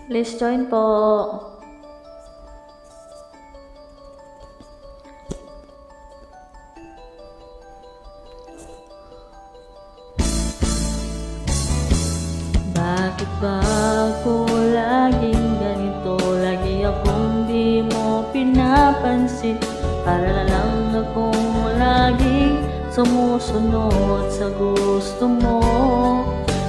Please join po. Bakit ba ako laging ganito? Lagi akong di mo pinapansin. Para na lang akong laging sumusunod sa gusto mo.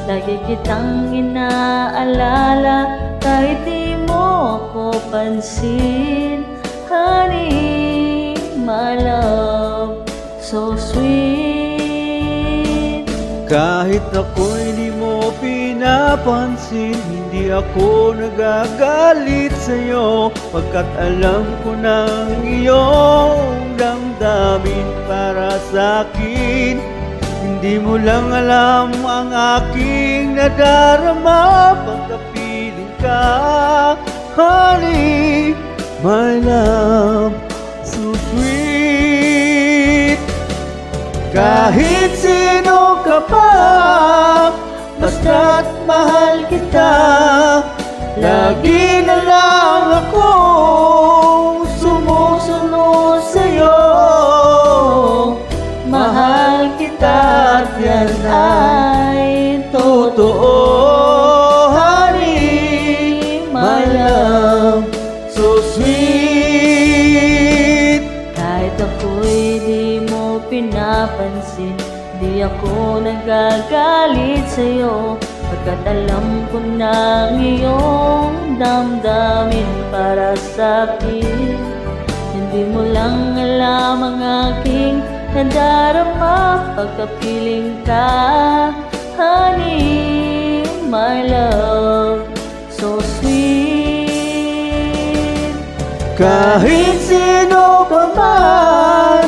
Lagi kitang inaalala kahit di mo ako pansin. Honey, my love, so sweet. Kahit ako'y di mo pinapansin, hindi ako nagagalit sa'yo, pagkat alam ko ng iyong damdamin para sa'kin. Hindi mo lang alam ang aking nadarama pagkapiling ka. Honey, my love, so sweet. Kahit sino ka pa, basta't mahal kita. Lagi na lang akong sumusunod sa'yo. Mahal kita at yan ay totoo. Honey, my love, so sweet. Kahit ako'y di mo pinapansin, di ako nagagalit sa'yo, pagkat alam ko na ang iyong damdamin para sa'kin. Hindi mo lang alam ang aking nadarama pagkapiling ka. Honey, my love, so sweet. Kahit sino pa man,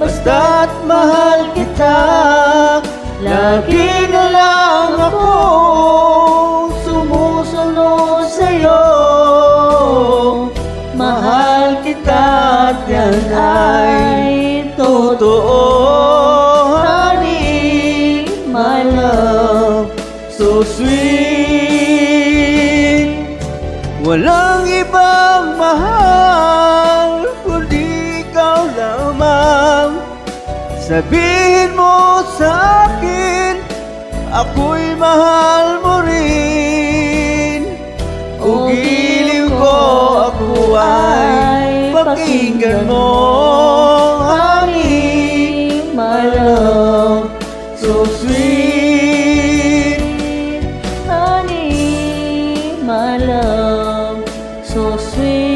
basta't mahal kita. Lagi na lang akong sumusunod sa'yo. Mahal kita at yan ay totoo. Honey, my love, so sweet. Walang ibang mahal kundi ikaw lamang. Sabihin mo sa akin, ako'y mahal mo rin. Kung giliw ko, ako ay pakinggan mo. Honey, my love, so sweet. Honey, my love, so sweet.